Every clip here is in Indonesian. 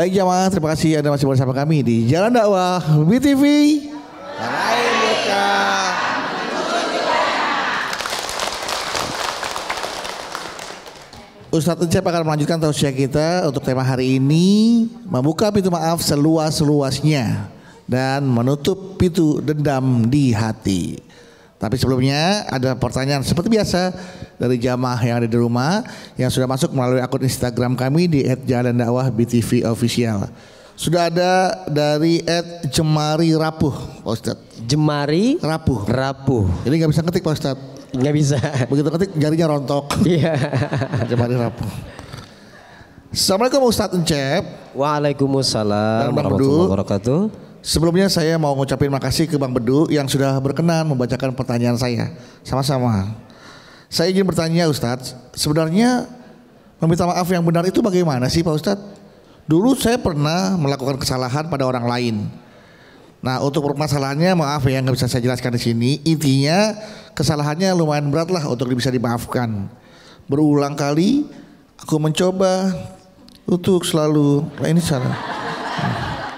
Baik jamaah, terima kasih Anda masih bersama kami di Jalan Dakwah BTV. Marahin muka. Ustadz Encep akan melanjutkan tausiah kita untuk tema hari ini, membuka pintu maaf seluas-luasnya dan menutup pintu dendam di hati. Tapi sebelumnya ada pertanyaan seperti biasa dari jamaah yang ada di rumah yang sudah masuk melalui akun Instagram kami di @jalandakwahbtvofficial. Sudah ada dari @jemari rapuh, Pak Ustadz. Jemari Rapuh. rapuh. Jadi nggak bisa ketik Pak Ustadz. Nggak bisa. Begitu ketik jarinya rontok. Iya. Jemari rapuh. Assalamualaikum Ustadz Encep. Waalaikumsalam Dan Bang warahmatullahi Bedu. wabarakatuh. Sebelumnya saya mau ngucapin makasih ke Bang Bedu yang sudah berkenan membacakan pertanyaan saya. Sama-sama. Saya ingin bertanya Ustadz, sebenarnya meminta maaf yang benar itu bagaimana sih Pak Ustadz? Dulu saya pernah melakukan kesalahan pada orang lain. Nah untuk permasalahannya maaf ya nggak bisa saya jelaskan di sini. Intinya kesalahannya lumayan berat lah untuk bisa dimaafkan. Berulang kali aku mencoba untuk selalu, ini salah.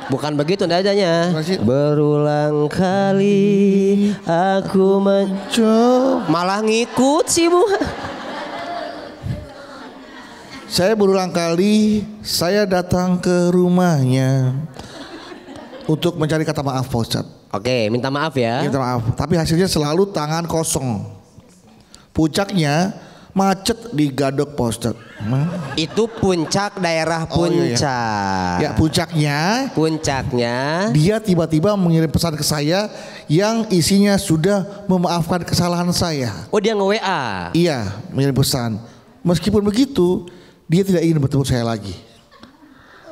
Bukan begitu nadanya. Masih- Berulang kali aku mencoba. Malah ngikut sih Bu. Saya berulang kali saya datang ke rumahnya untuk mencari kata maaf Pak Ustadz. Oke, minta maaf ya. Minta maaf, tapi hasilnya selalu tangan kosong. Puncaknya macet di Gadok Pak Ustadz. Itu puncak daerah Oh, iya, iya. puncak. Ya puncaknya Puncaknya. dia tiba-tiba mengirim pesan ke saya yang isinya sudah memaafkan kesalahan saya. Oh dia nge-WA. Iya mengirim pesan. Meskipun begitu dia tidak ingin bertemu saya lagi.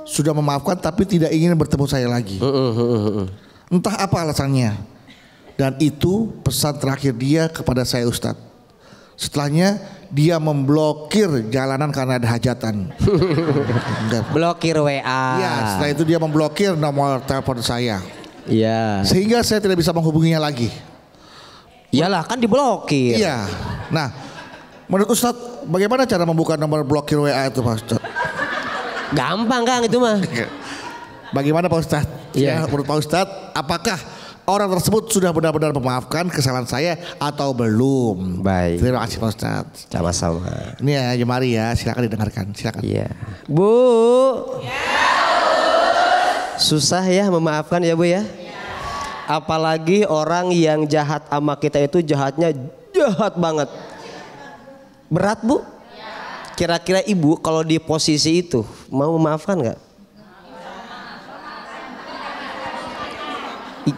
Sudah memaafkan tapi tidak ingin bertemu saya lagi. Entah apa alasannya. Dan itu pesan terakhir dia kepada saya Ustadz. Setelahnya dia memblokir jalanan karena ada hajatan. Enggak. Blokir WA. Iya, setelah itu dia memblokir nomor telepon saya. Iya. Sehingga saya tidak bisa menghubunginya lagi. Iyalah kan diblokir. Iya. Nah, menurut Ustadz bagaimana cara membuka nomor blokir WA itu Pak Ustadz? Gampang Kang itu mah. Bagaimana Pak Ustadz? Iya. Ya, menurut Pak Ustadz apakah orang tersebut sudah benar-benar memaafkan kesalahan saya atau belum? Baik. Terima kasih Pak Ustadz. Sama-sama. Ini ya Jemari ya, silakan didengarkan, silakan. Iya. Bu. Susah ya memaafkan ya Bu ya. Apalagi orang yang jahat sama kita itu jahatnya jahat banget. Berat Bu? Kira-kira Ibu kalau di posisi itu mau memaafkan nggak?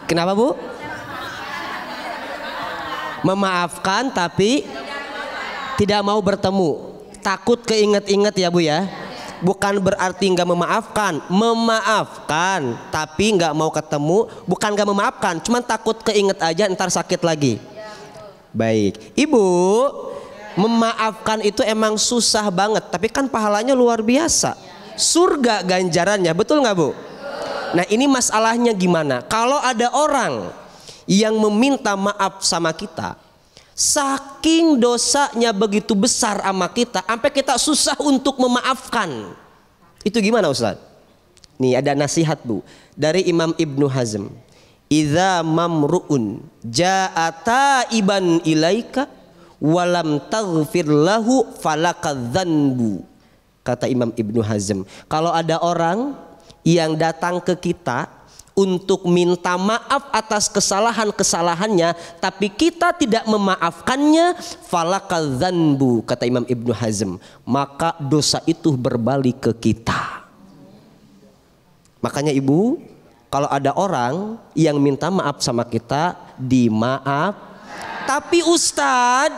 Kenapa Bu? Memaafkan tapi tidak mau bertemu. Takut keinget-inget ya Bu ya. Bukan berarti nggak memaafkan, memaafkan tapi nggak mau ketemu. Bukan nggak memaafkan, cuman takut keinget aja ntar sakit lagi. Baik, Ibu, memaafkan itu emang susah banget, tapi kan pahalanya luar biasa. Surga ganjarannya, betul nggak Bu? Nah ini masalahnya gimana? Kalau ada orang yang meminta maaf sama kita, saking dosanya begitu besar sama kita, sampai kita susah untuk memaafkan. Itu gimana Ustaz? Nih ada nasihat Bu dari Imam Ibnu Hazm. Idza mamruun ja'a taiban ilaika walam taghfir lahu falakadzanbu. Kata Imam Ibnu Hazm, kalau ada orang yang datang ke kita untuk minta maaf atas kesalahan-kesalahannya tapi kita tidak memaafkannya, falakadzanbu, kata Imam Ibnu Hazm, maka dosa itu berbalik ke kita. Makanya Ibu, kalau ada orang yang minta maaf sama kita, dimaaf. Tapi Ustadz,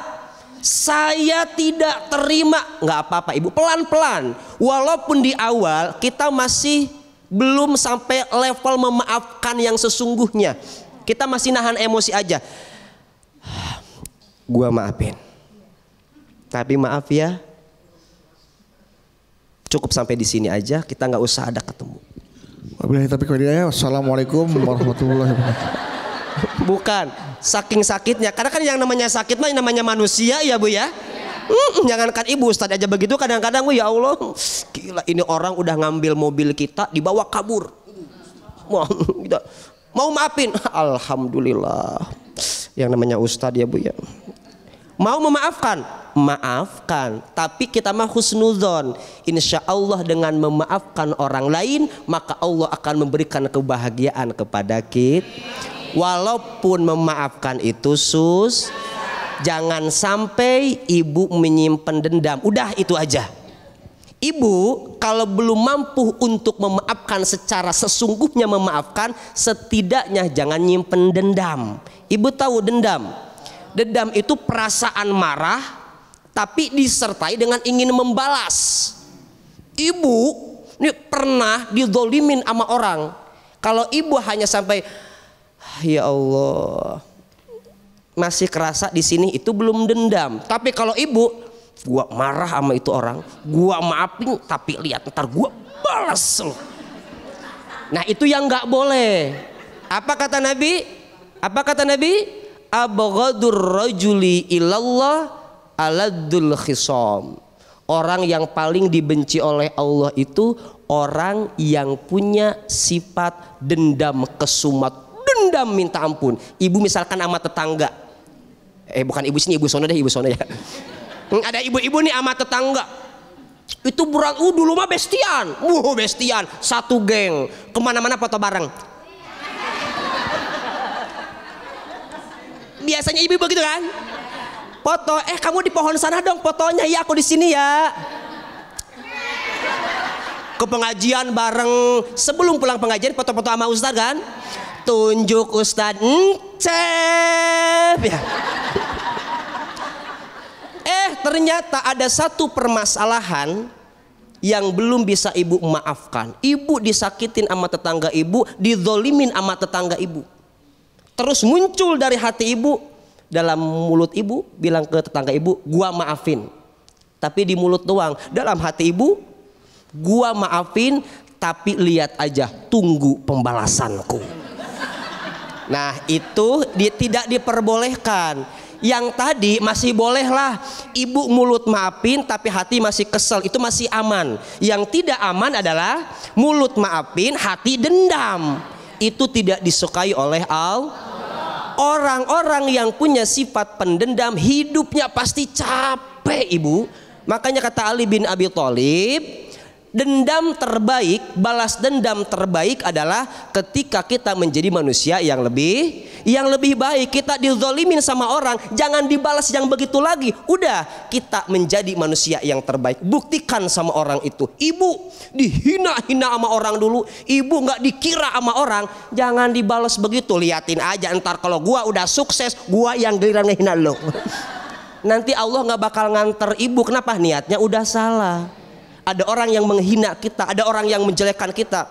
saya tidak terima. Nggak apa-apa Ibu, pelan-pelan. Walaupun di awal kita masih belum sampai level memaafkan yang sesungguhnya, kita masih nahan emosi aja. Gua maafin, tapi maaf ya, cukup sampai di sini aja, kita nggak usah ada ketemu. Wabillahi taufiq wal hidayah. Wassalamualaikum warahmatullahi wabarakatuh. Bukan saking sakitnya, karena kan yang namanya sakit mah namanya manusia ya Bu ya. Jangankan ibu, Ustadz aja begitu kadang-kadang, ya Allah, gila ini orang udah ngambil mobil kita dibawa kabur. Wah, kita mau maafin, alhamdulillah. Yang namanya Ustadz ya Bu ya. Mau memaafkan, maafkan. Tapi kita mah husnudzon. Insya Allah dengan memaafkan orang lain, maka Allah akan memberikan kebahagiaan kepada kita. Walaupun memaafkan itu jangan sampai ibu menyimpan dendam. Udah itu aja. Ibu kalau belum mampu untuk memaafkan secara sesungguhnya memaafkan, setidaknya jangan nyimpen dendam. Ibu tahu dendam. Dendam itu perasaan marah tapi disertai dengan ingin membalas. Ibu ini pernah dizolimin sama orang. Kalau ibu hanya sampai ya Allah masih kerasa di sini, itu belum dendam. Tapi kalau ibu, gua marah sama itu orang, gua maafin, tapi lihat ntar gua balas. Nah itu yang nggak boleh. Apa kata Nabi? Apa kata Nabi? Abghadur rajuli ilallah aladul khisam. Orang yang paling dibenci oleh Allah itu orang yang punya sifat dendam kesumat, dendam minta ampun. Ibu misalkan sama tetangga, bukan ibu sini, ibu sono deh, ibu sono ya. Ada ibu-ibu nih sama tetangga, itu dulu mah bestian, bestian, satu geng, kemana-mana foto bareng. Biasanya ibu begitu kan, foto, kamu di pohon sana dong fotonya, ya aku di sini ya. Ke pengajian bareng, sebelum pulang pengajian foto-foto sama Ustadz kan, tunjuk Ustadz, ya. Ternyata ada satu permasalahan yang belum bisa ibu maafkan. Ibu disakitin sama tetangga ibu, dizolimin sama tetangga ibu. Terus muncul dari hati ibu, dalam mulut ibu bilang ke tetangga ibu, gua maafin. Tapi di mulut doang, dalam hati ibu, gua maafin, tapi lihat aja, tunggu pembalasanku. Nah itu tidak diperbolehkan. Yang tadi masih bolehlah, ibu mulut maafin tapi hati masih kesel, itu masih aman. Yang tidak aman adalah mulut maafin, hati dendam. Itu tidak disukai oleh Allah. Orang-orang yang punya sifat pendendam hidupnya pasti capek ibu. Makanya kata Ali bin Abi Thalib, dendam terbaik, balas dendam terbaik adalah ketika kita menjadi manusia yang lebih baik. Kita dizolimin sama orang, jangan dibalas yang begitu lagi. Udah, kita menjadi manusia yang terbaik. Buktikan sama orang itu. Ibu dihina-hina sama orang dulu, ibu nggak dikira sama orang, jangan dibalas begitu. Liatin aja, ntar kalau gua udah sukses, gua yang giliran ngehina lo. Nanti Allah nggak bakal nganter ibu. Kenapa? Niatnya udah salah. Ada orang yang menghina kita, ada orang yang menjelekkan kita.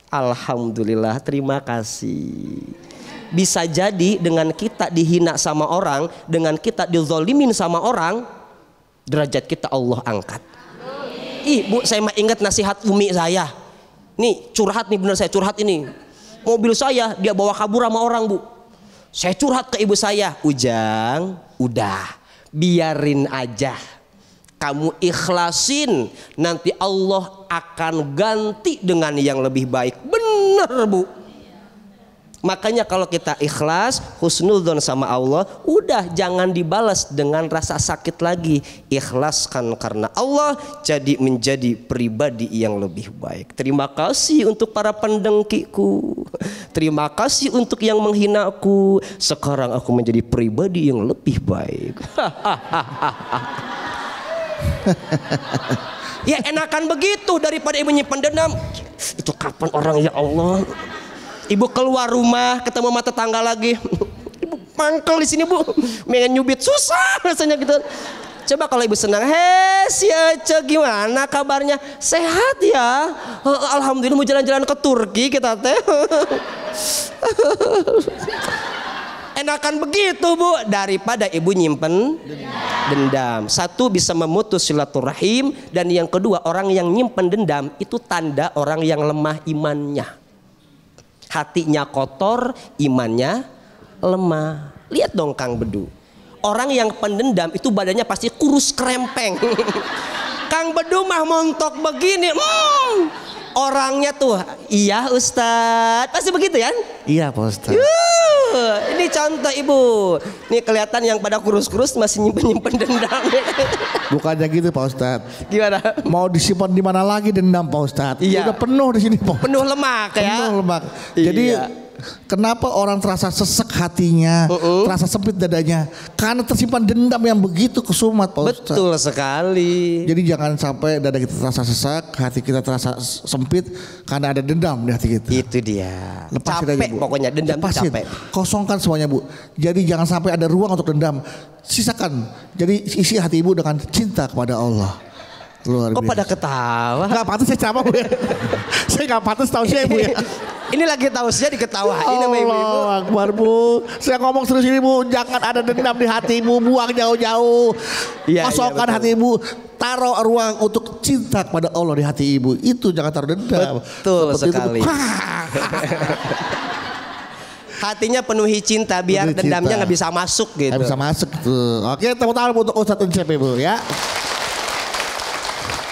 Alhamdulillah, terima kasih. Bisa jadi dengan kita dihina sama orang, dengan kita dizolimin sama orang, derajat kita Allah angkat. Bu, saya mah ingat nasihat umi saya. Nih curhat nih, bener saya curhat ini. Mobil saya dia bawa kabur sama orang bu. Saya curhat ke ibu saya, Ujang, udah biarin aja. Kamu ikhlasin, nanti Allah akan ganti dengan yang lebih baik. Bener bu. Makanya kalau kita ikhlas, husnudzon sama Allah, udah jangan dibalas dengan rasa sakit lagi. Ikhlaskan karena Allah, jadi menjadi pribadi yang lebih baik. Terima kasih untuk para pendengkiku. Terima kasih untuk yang menghinaku. Sekarang aku menjadi pribadi yang lebih baik. Ya enakan begitu daripada ibu nyimpan dendam. Itu kapan orang, ya Allah. Ibu keluar rumah ketemu sama tetangga lagi, ibu mangkel di sini bu, pengen nyubit susah rasanya gitu. Coba kalau ibu senang, si Ece gimana kabarnya, sehat ya, alhamdulillah mau jalan-jalan ke Turki kita teh. Enakan begitu bu, daripada ibu nyimpen dendam. Satu, bisa memutus silaturahim, dan yang kedua, orang yang nyimpen dendam itu tanda orang yang lemah imannya. Hatinya kotor, imannya lemah. Lihat dong Kang Bedu, Orang yang pendendam itu badannya pasti kurus krempeng. Kang Bedu mah montok begini. Orangnya tuh, iya Ustadz, pasti begitu ya? Iya Pak Ustadz. Ini contoh ibu. Nih kelihatan yang pada kurus-kurus masih nyimpen dendam. Bukannya gitu Pak Ustadz. Gimana? Mau disimpan di mana lagi dendam Pak Ustadz? Iya. Udah penuh di sini Pak. Penuh lemak ya. Penuh lemak. Jadi Iya. kenapa orang terasa sesek hatinya, terasa sempit dadanya? Karena tersimpan dendam yang begitu kesumat Pak Ustadz. Betul sekali. Jadi jangan sampai dada kita terasa sesak, hati kita terasa sempit karena ada dendam di hati kita. Itu dia. Lepasin Capek aja, Bu. pokoknya, dendam itu Lepasin. capek. Kosongkan semuanya Bu. Jadi jangan sampai ada ruang untuk dendam. Sisakan. Jadi isi hati Ibu dengan cinta kepada Allah. Luar Kok biasa. pada ketawa? Gak pantas saya ceramah Bu ya. Saya gak pantas tahu saya Bu ya. Ini lagi tausiah diketawain sama ibu-ibu. Allah Akbar Bu. Saya ngomong terus ini Bu. Jangan ada dendam di hati Ibu. Buang jauh-jauh. Iya, Kosongkan iya, hati Ibu. Taruh ruang untuk cinta kepada Allah di hati Ibu. Itu jangan taruh dendam. Betul Seperti sekali. Itu, Hatinya penuhi cinta biar Penuhi dendamnya cinta. nggak bisa masuk gitu. Nggak bisa masuk tuh. Oke, tepuk tangan untuk Ustadz Uncep Ibu ya.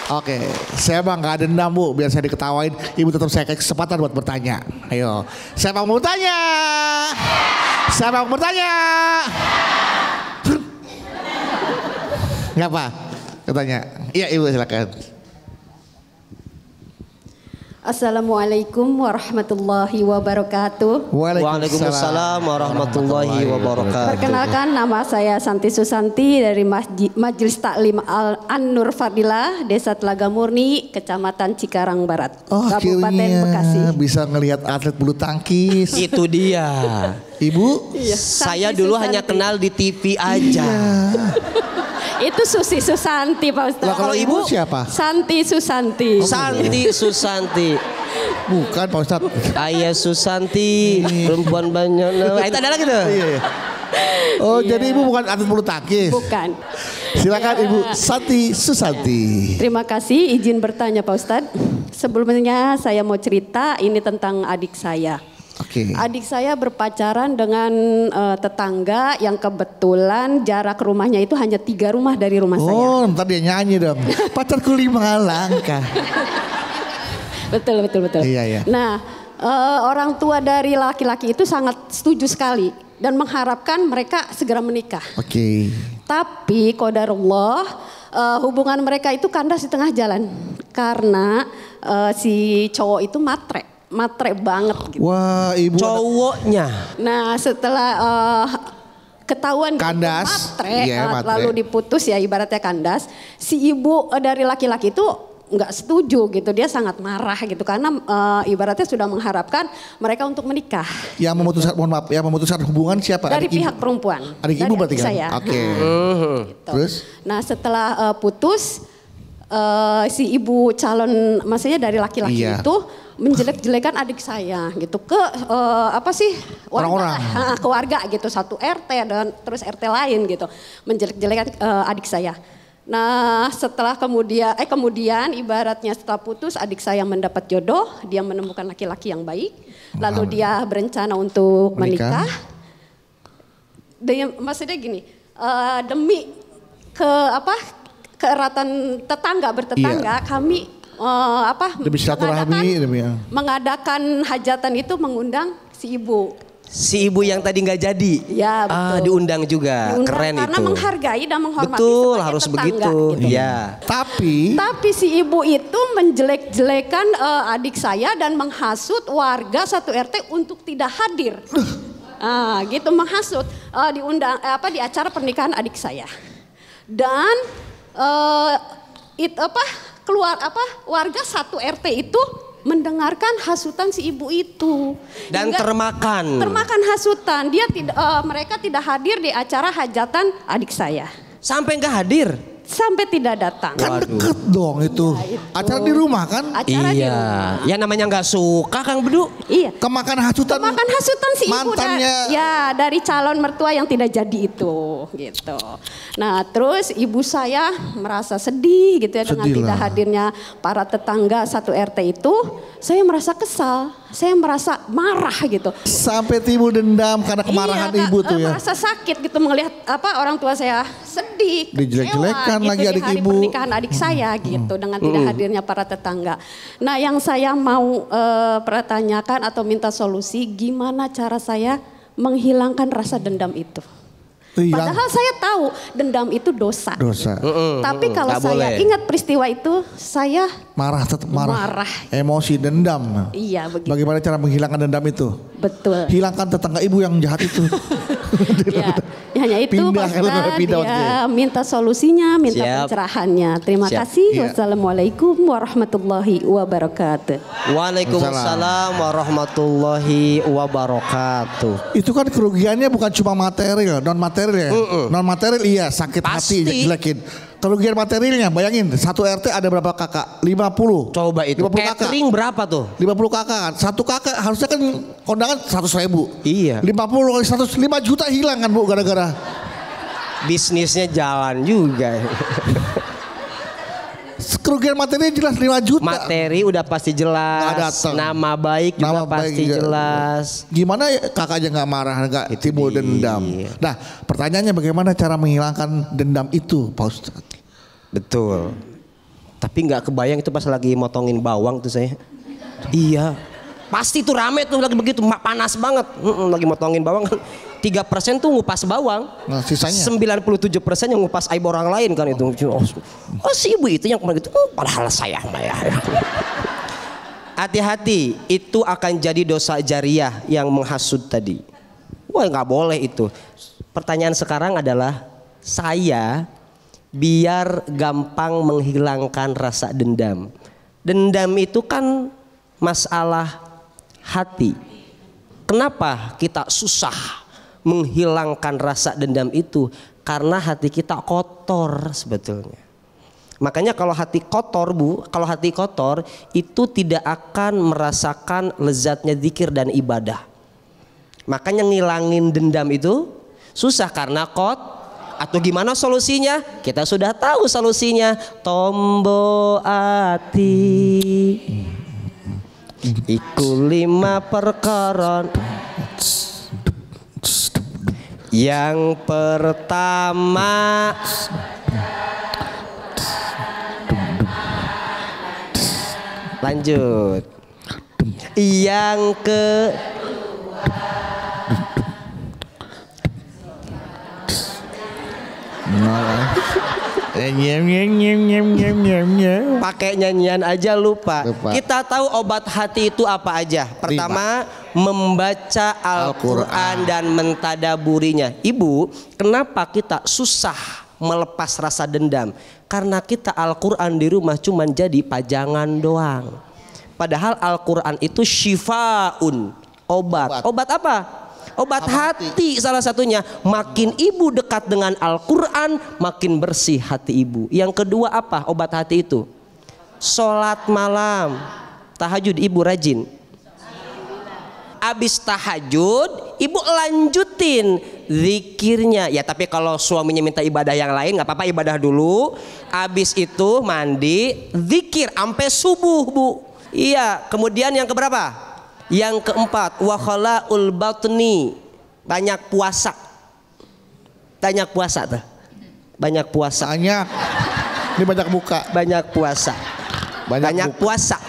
Oke, saya mah nggak dendam Bu, biar saya diketawain. Ibu tetap saya kasih kesempatan buat bertanya. Ayo, siapa mau bertanya? Siapa mau bertanya? Ngapa? Katanya. Iya Ibu silakan. Assalamualaikum warahmatullahi wabarakatuh. Waalaikumsalam warahmatullahi wabarakatuh. Perkenalkan, nama saya Santi Susanti dari Majelis Taklim An-Nur Fadilah, Desa Telaga Murni, Kecamatan Cikarang Barat, Oh, Kabupaten akhirnya Bekasi. bisa ngelihat atlet bulu tangkis. Itu dia. Ibu? Iya, Saya Santi dulu Susanti. hanya kenal di TV aja. Itu Susi Susanti Pak Ustaz. Lah kalau ibu siapa? Santi Susanti. Santi Susanti. Bukan Pak Ustadz. Ayah Susanti, perempuan banyak. Nah, itu ada lagi tuh. Iya. Oh jadi Ibu bukan atlet bulu tangkis. Bukan. Silakan Ibu Santi Susanti. Terima kasih, izin bertanya Pak Ustadz. Sebelumnya saya mau cerita ini tentang adik saya. Oke. Adik saya berpacaran dengan tetangga yang kebetulan jarak rumahnya itu hanya 3 rumah dari rumah saya. Oh ntar dia nyanyi dong. Pacarku 5 langkah. Betul. Iya, iya. Nah, orang tua dari laki-laki itu sangat setuju sekali dan mengharapkan mereka segera menikah. Oke. Tapi qadarullah hubungan mereka itu kandas di tengah jalan karena si cowok itu matre banget gitu. Wah Ibu. Cowoknya. Nah, setelah ketahuan gitu, Kandas. matre, Iya, matre. lalu diputus ya ibaratnya kandas, si ibu dari laki-laki itu nggak setuju gitu, dia sangat marah gitu karena ibaratnya sudah mengharapkan mereka untuk menikah Yang memutuskan, mohon maaf, yang memutuskan hubungan siapa? dari Adik pihak Ibu? perempuan. Adik dari Ibu berarti kan? saya. Oke. Gitu. Terus? Nah setelah putus si ibu calon, maksudnya dari laki-laki Iya. itu menjelek-jelekan adik saya gitu ke apa sih Orang-orang. ke warga gitu, satu RT dan terus RT lain gitu, menjelek-jelekan adik saya. Nah setelah kemudian ibaratnya setelah putus adik saya mendapat jodoh, dia menemukan laki-laki yang baik, lalu dia berencana untuk menikah. Maksudnya gini, demi keeratan bertetangga, kami Demi silaturahmi, demi mengadakan hajatan itu mengundang si ibu. Si ibu yang tadi nggak jadi. Ya betul. Diundang juga. Diundang Keren karena itu. menghargai dan menghormati Betul, sebagai harus tetangga, begitu. gitu. Iya. Tapi si ibu itu menjelek-jelekan adik saya dan menghasut warga satu RT untuk tidak hadir. Gitu menghasut di acara pernikahan adik saya. Dan warga satu RT itu mendengarkan hasutan si ibu itu Dan hingga termakan hasutan. Mereka tidak hadir di acara hajatan adik saya. Sampai nggak hadir. sampai tidak datang. Kan deket dong itu. Iya, itu. Acara di rumah kan? Acara di Iya, rumah. ya namanya nggak suka Kang Bedu. Iya. Kemakan hasutan. Makan hasutan si ibu mantannya. ya dari calon mertua yang tidak jadi itu gitu. Nah terus ibu saya merasa sedih gitu ya dengan Sedih tidak lah. hadirnya para tetangga satu RT itu. Saya merasa kesal, saya merasa marah gitu. Sampai timbul dendam karena kemarahan Iya, ibu tuh ya. merasa sakit gitu melihat orang tua saya sedih, Dijelek-jelekan kecewa lagi gitu adik di hari ibu. pernikahan adik saya gitu dengan tidak hadirnya para tetangga. Nah, yang saya mau pertanyakan atau minta solusi gimana cara saya menghilangkan rasa dendam itu. Hilang Padahal saya tahu dendam itu dosa. dosa. Tapi kalau nggak saya boleh. ingat peristiwa itu, saya Marah tetap marah. Marah. Emosi dendam. iya begitu. Bagaimana cara menghilangkan dendam itu? Betul. Hilangkan tetangga ibu yang jahat itu. Ya, hanya itu Pindah, Pak kalau nggak Ustadz, pindah ya, maksudnya. minta solusinya, minta Siap. pencerahannya. Terima Siap. kasih. Iya. Wassalamualaikum warahmatullahi wabarakatuh. Waalaikumsalam warahmatullahi wabarakatuh. Itu kan kerugiannya bukan cuma material, non material ya. Non material iya sakit Pasti. hati jelekin. Kerugian materialnya bayangin satu RT ada berapa kakak? 50. Coba itu 50 kakak. catering berapa tuh? 50 kakak kan. Satu kakak harusnya kan kondangan 100.000. Iya. 50 kali 100 5 juta hilang kan Bu gara-gara. Bisnisnya jalan juga. Kerugian materialnya jelas 5 juta. Materi udah pasti Nggak jelas, datang. nama baik juga Nama baik pasti juga. jelas. Gimana ya kakak aja nggak marah, nggak timbul dendam. Nah pertanyaannya bagaimana cara menghilangkan dendam itu Pak Ustadz? Betul. Tapi nggak kebayang itu pas lagi motongin bawang tuh saya. Iya. Pasti tuh rame tuh lagi begitu, panas banget. Lagi motongin bawang kan 3% tuh ngupas bawang. Nah sisanya? 97% yang ngupas aib orang lain kan itu. Oh si ibu itu yang kemarin gitu. Padahal saya mah ya. Hati-hati, itu akan jadi dosa jariah yang menghasut tadi. Wah nggak boleh itu. Pertanyaan sekarang adalah saya biar gampang menghilangkan rasa dendam. Dendam itu kan masalah hati. Kenapa kita susah menghilangkan rasa dendam itu? Karena hati kita kotor sebetulnya. Makanya kalau hati kotor Bu, kalau hati kotor itu tidak akan merasakan lezatnya zikir dan ibadah. Makanya ngilangin dendam itu susah karena atau gimana solusinya? Kita sudah tahu solusinya. Tombo ati iku 5 perkara. Yang pertama lanjut. Yang ke pakai nyanyian aja lupa. Kita tahu obat hati itu apa aja. Pertama, membaca Al-Quran dan mentadaburinya. Ibu, kenapa kita susah melepas rasa dendam? Karena kita Al-Quran di rumah cuma jadi pajangan doang. Padahal Al-Quran itu syifaun, obat. Obat apa? Obat hati salah satunya. Makin ibu dekat dengan Al-Quran, makin bersih hati ibu. Yang kedua apa obat hati itu? Sholat malam. Tahajud ibu rajin. Abis tahajud ibu lanjutin zikirnya. Ya tapi kalau suaminya minta ibadah yang lain gak apa-apa, ibadah dulu. Abis itu mandi, zikir sampai subuh Bu. Iya, kemudian yang keberapa? Yang keempat, wa khalaul batni, banyak puasa. Banyak puasa tuh. Banyak puasa. Banyak. Ini banyak buka. Banyak puasa. Banyak puasa.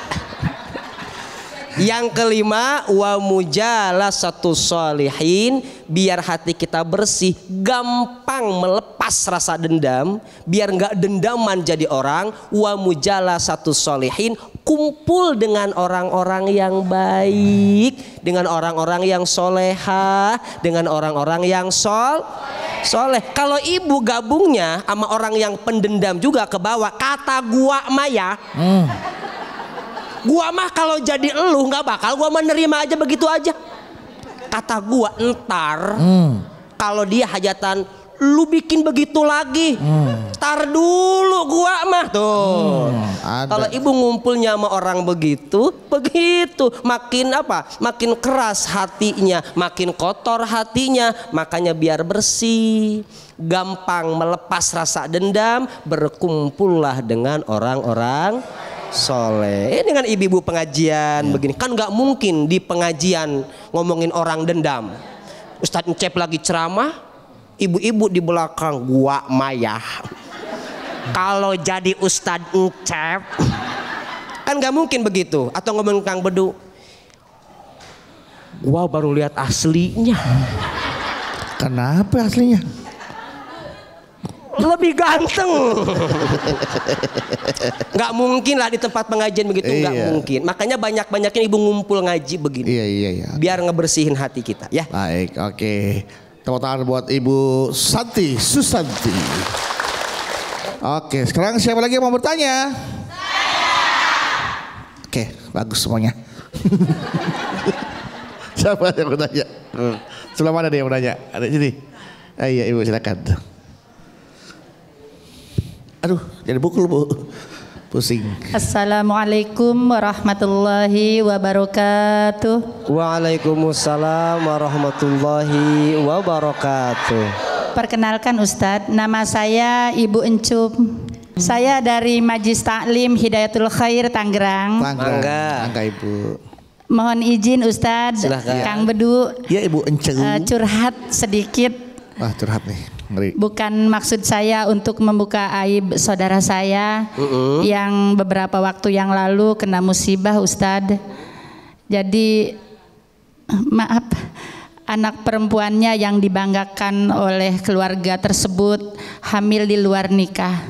Yang kelima, wa mujalasatu sholihin, biar hati kita bersih, gampang melepas rasa dendam, biar nggak dendaman jadi orang. Wa mujalasatu sholihin, kumpul dengan orang-orang yang baik, dengan orang-orang yang solehah, dengan orang-orang yang soleh. Kalau ibu gabungnya sama orang yang pendendam juga ke bawah, kata gua Maya. Gua mah kalau jadi elu nggak bakal gua menerima aja begitu aja. Kata gua entar kalau dia hajatan lu bikin begitu lagi. Tar dulu gua mah tuh. Kalau ibu ngumpulnya sama orang begitu, makin apa? Makin keras hatinya, makin kotor hatinya, makanya biar bersih, gampang melepas rasa dendam, berkumpullah dengan orang-orang soleh. Ini dengan ibu-ibu pengajian begini kan nggak mungkin di pengajian ngomongin orang dendam. Ustadz Encep lagi ceramah, ibu-ibu di belakang gua mayah. Kalau jadi Ustadz Encep kan nggak mungkin begitu. Atau ngomongin Kang Bedu, gua baru lihat aslinya. Kenapa aslinya? Lebih ganteng. Nggak mungkin lah di tempat pengajian begitu, nggak mungkin. Makanya banyak-banyakin ibu ngumpul ngaji begini. Iya. Biar ngebersihin hati kita ya. Baik, oke. Tepuk tangan buat Ibu Susanti. Oke, sekarang siapa lagi yang mau bertanya? Oke, bagus semuanya. Siapa yang bertanya? Sebelah mana dia yang bertanya? Ada di sini. Iya, Ibu silakan. Aduh, jadi pukul Bu. Pusing. Assalamualaikum warahmatullahi wabarakatuh. Waalaikumsalam warahmatullahi wabarakatuh. Perkenalkan Ustadz, nama saya Ibu Encup. Saya dari Majlis Taklim Hidayatul Khair Tangerang. Mangga Ibu. Mohon izin Ustadz, Kang Bedu. Ya Ibu Encup. Curhat sedikit. Wah, curhat nih. Ngeri. Bukan maksud saya untuk membuka aib saudara saya yang beberapa waktu yang lalu kena musibah Ustadz. Jadi maaf, anak perempuannya yang dibanggakan oleh keluarga tersebut hamil di luar nikah.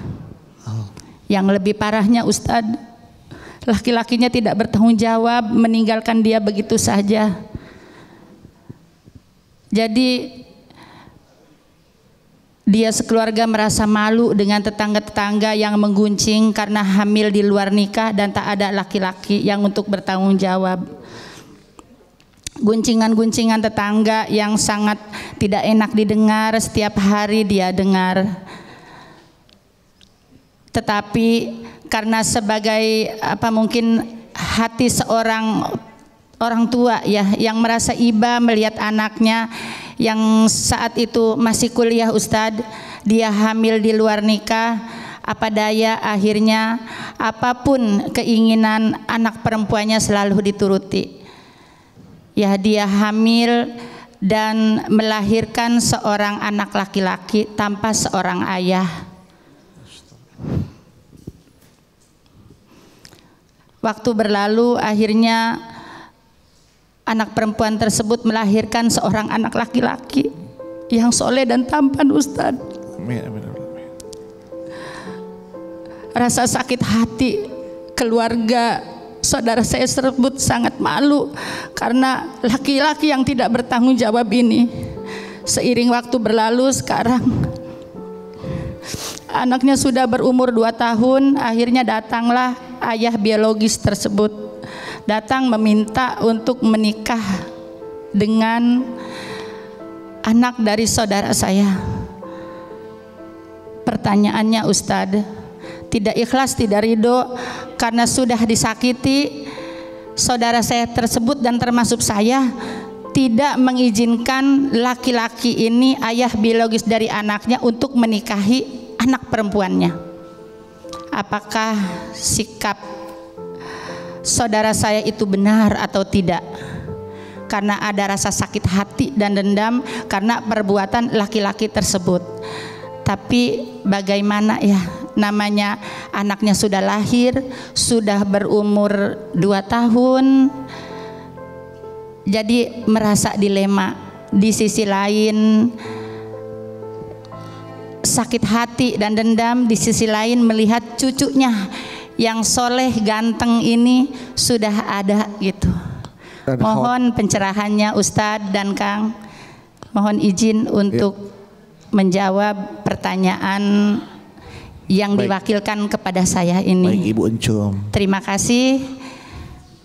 Yang lebih parahnya Ustadz, laki-lakinya tidak bertanggung jawab, meninggalkan dia begitu saja. Jadi dia sekeluarga merasa malu dengan tetangga-tetangga yang mengguncing karena hamil di luar nikah dan tak ada laki-laki yang untuk bertanggung jawab. Guncingan-guncingan tetangga yang sangat tidak enak didengar setiap hari dia dengar. Tetapi karena sebagai mungkin hati seorang orang tua ya yang merasa iba melihat anaknya yang saat itu masih kuliah Ustadz, dia hamil di luar nikah, apa daya akhirnya apapun keinginan anak perempuannya selalu dituruti. Ya dia hamil dan melahirkan seorang anak laki-laki tanpa seorang ayah. Waktu berlalu akhirnya anak perempuan tersebut melahirkan seorang anak laki-laki yang soleh dan tampan Ustadz. Rasa sakit hati keluarga saudara saya tersebut sangat malu karena laki-laki yang tidak bertanggung jawab ini. Seiring waktu berlalu sekarang anaknya sudah berumur 2 tahun, akhirnya datanglah ayah biologis tersebut. Datang meminta untuk menikah dengan anak dari saudara saya. Pertanyaannya Ustadz, tidak ikhlas, tidak ridho karena sudah disakiti saudara saya tersebut dan termasuk saya tidak mengizinkan laki-laki ini ayah biologis dari anaknya untuk menikahi anak perempuannya. Apakah sikap saudara saya itu benar atau tidak? Karena ada rasa sakit hati dan dendam karena perbuatan laki-laki tersebut. Tapi bagaimana ya, namanya anaknya sudah lahir, sudah berumur 2 tahun. Jadi merasa dilema. Di sisi lain sakit hati dan dendam, di sisi lain melihat cucunya yang soleh ganteng ini sudah ada gitu. Mohon pencerahannya Ustadz dan Kang. Mohon izin untuk menjawab pertanyaan yang diwakilkan kepada saya ini. Baik Ibu Encum. Terima kasih.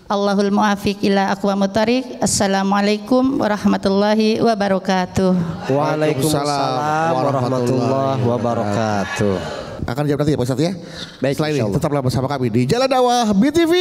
Allahul muafiq ila aqwamut thariq. Assalamualaikum warahmatullahi wabarakatuh. Waalaikumsalam warahmatullahi wabarakatuh. Akan jawab nanti ya Pak Ustadz ya. Baik, Setelah ini insyaallah. tetaplah bersama kami di Jalan Dakwah BTV.